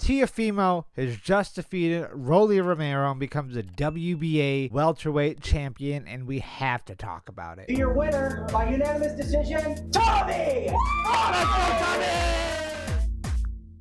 Teofimo has just defeated Romero and becomes the WBA welterweight champion, and we have to talk about it. Your winner by unanimous decision, Tommy! Oh, let's go, Tommy!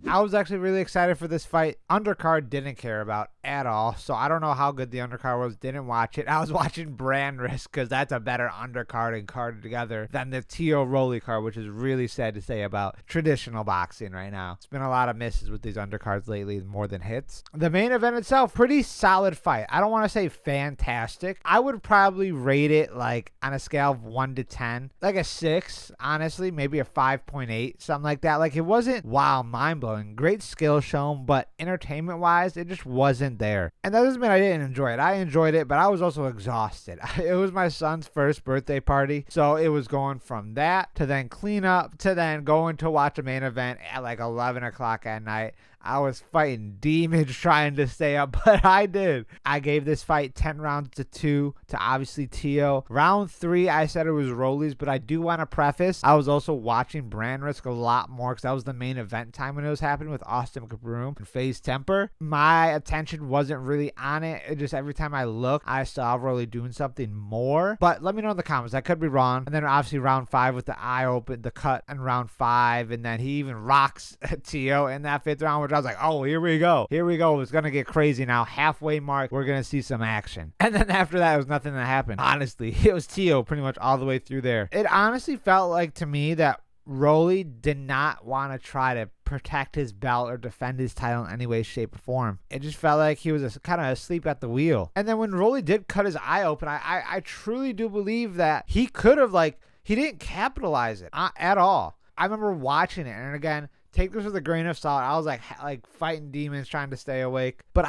I was actually really excited for this fight. Undercard didn't care about at all, so I don't know how good the undercard was. Didn't watch it. I was watching brand risk because that's a better undercard and card together than the Teo Rolly card, which is really sad to say about traditional boxing right now. It's been a lot of misses with these undercards lately, more than hits. The main event itself, pretty solid fight. I don't want to say fantastic. I would probably rate it like on a scale of 1 to 10, like a 6, honestly, maybe a 5.8, something like that. Like, it wasn't wow, mind-blowing. Great skill shown, but entertainment wise it just wasn't there. And that doesn't mean I didn't enjoy it. I enjoyed it, but I was also exhausted. It was my son's first birthday party, so it was going from that to then clean up to then going to watch a main event at like 11 o'clock at night. I was fighting demons trying to stay up, but I did. I gave this fight 10 rounds to 2 to obviously Teo. Round 3, I said it was Rollies, but I do want to preface, I was also watching Brand Risk a lot more because that was the main event time when it was happening with Austin Cabroom and FaZe Temper. My attention wasn't really on it. It just every time I looked, I saw Rolly doing something more. But let me know in the comments. I could be wrong. And then obviously round 5 with the eye open, the cut in round 5, and then he even rocks Teo in that 5th round, which I was like, oh, here we go. Here we go. It's going to get crazy now. Halfway mark, we're going to see some action. And then after that, it was nothing that happened. Honestly, it was Teo pretty much all the way through there. It honestly felt like to me that Rolly did not want to try to protect his belt or defend his title in any way, shape, or form. It just felt like he was kind of asleep at the wheel. And then when Rolly did cut his eye open, I truly do believe that he could have, he didn't capitalize it at all. I remember watching it, and again, take this with a grain of salt. I was like fighting demons trying to stay awake. But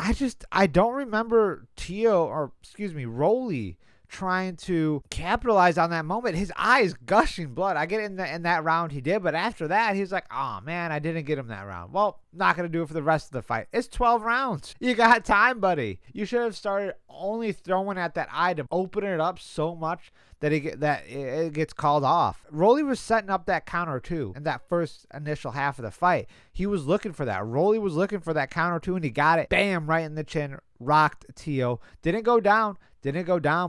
I don't remember Rolly trying to capitalize on that moment. His eyes gushing blood. I get it in that round he did, but after that, he's like, oh man, I didn't get him that round. Well, not going to do it for the rest of the fight. It's 12 rounds. You got time, buddy. You should have started only throwing at that eye to open it up so much that it gets called off. Rolly was setting up that counter too in that first initial half of the fight. He was looking for that. Rolly was looking for that counter too, and he got it. Bam, right in the chin. Rocked Teo. Didn't go down,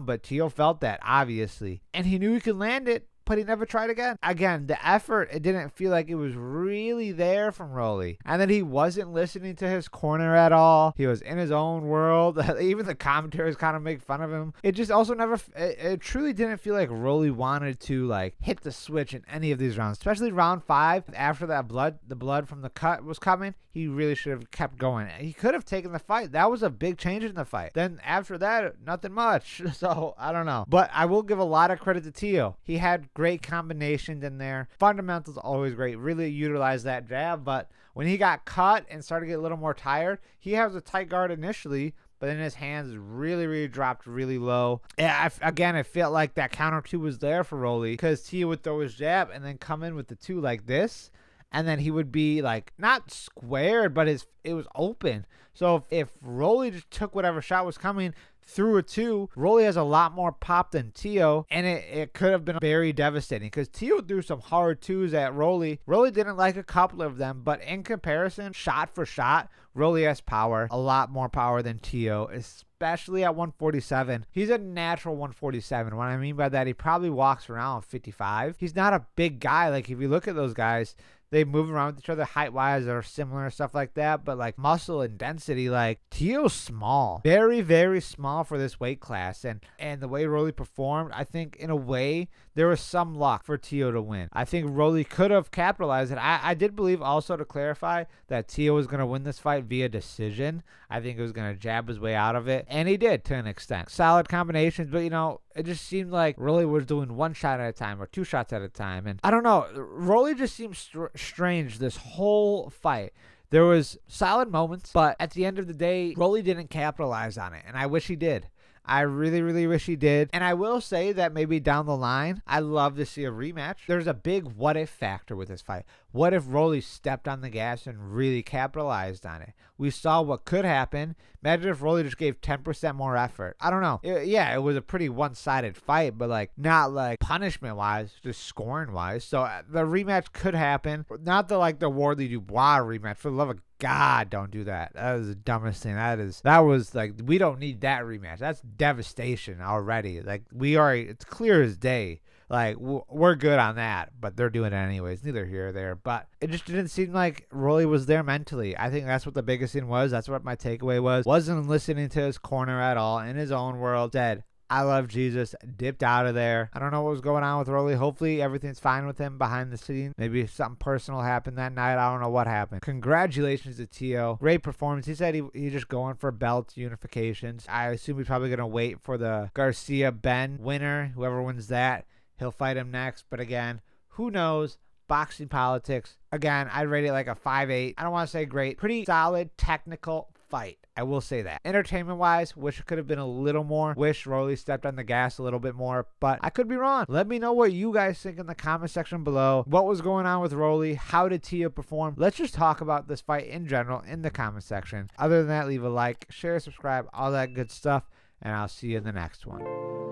but Teo felt that, obviously. And he knew he could land it, but he never tried again. Again, the effort, it didn't feel like it was really there from Rolly. And then he wasn't listening to his corner at all. He was in his own world. Even the commentators kind of make fun of him. It just also it truly didn't feel like Rolly wanted to hit the switch in any of these rounds. Especially round 5, after that the blood from the cut was coming, he really should have kept going. He could have taken the fight. That was a big change in the fight. Then after that, nothing much. So, I don't know. But I will give a lot of credit to Teo. He had great combinations in there. Fundamentals always great. Really utilized that jab. But when he got cut and started to get a little more tired, he has a tight guard initially, but then his hands really dropped really low. Yeah, again, it felt like that counter 2 was there for Rolly because Teo would throw his jab and then come in with the 2 like this. And then he would be not squared, but it was open. So if Rolly just took whatever shot was coming, through a 2, Rolly has a lot more pop than Teo, and it could have been very devastating because Teo threw some hard 2s at Rolly. Rolly didn't like a couple of them, but in comparison, shot for shot, Rolly has power, a lot more power than Teo, especially at 147. He's a natural 147. What I mean by that, he probably walks around 55. He's not a big guy. If you look at those guys, they move around with each other height-wise or similar, stuff like that. But muscle and density, Teo's small. Very, very small for this weight class. And the way Rolly performed, I think in a way, there was some luck for Teo to win. I think Rolly could have capitalized it. I did believe also, to clarify, that Teo was going to win this fight via decision. I think he was going to jab his way out of it. And he did to an extent. Solid combinations, but it just seemed like Rolly was doing 1 shot at a time or 2 shots at a time. And I don't know, Rolly just seemed strange this whole fight. There was solid moments, but at the end of the day, Rolly didn't capitalize on it, and I wish he did. I really, really wish he did. And I will say that maybe down the line, I'd love to see a rematch. There's a big what-if factor with this fight. What if Rolly stepped on the gas and really capitalized on it? We saw what could happen. Imagine if Rolly just gave 10% more effort. I don't know. It was a pretty one-sided fight, but not punishment-wise, just scoring-wise. So the rematch could happen. Not the Wardley Dubois rematch. For the love of God, don't do that. That is the dumbest thing. That was like, we don't need that rematch. That's devastation already. Like, it's clear as day. Like, we're good on that, but they're doing it anyways. Neither here or there. But it just didn't seem like Rolly was there mentally. I think that's what the biggest thing was. That's what my takeaway was. Wasn't listening to his corner at all. In his own world. Said, I love Jesus. Dipped out of there. I don't know what was going on with Rolly. Hopefully everything's fine with him behind the scenes. Maybe something personal happened that night. I don't know what happened. Congratulations to Teo. Great performance. He said he's just going for belt unifications. I assume he's probably going to wait for the Garcia-Ben winner. Whoever wins that, he'll fight him next. But again, who knows? Boxing politics. Again, I'd rate it like a 5.8. I don't want to say great. Pretty solid technical fight. I will say that. Entertainment-wise, wish it could have been a little more. Wish Rolly stepped on the gas a little bit more, but I could be wrong. Let me know what you guys think in the comment section below. What was going on with Rolly? How did Teo perform? Let's just talk about this fight in general in the comment section. Other than that, leave a like, share, subscribe, all that good stuff, and I'll see you in the next one.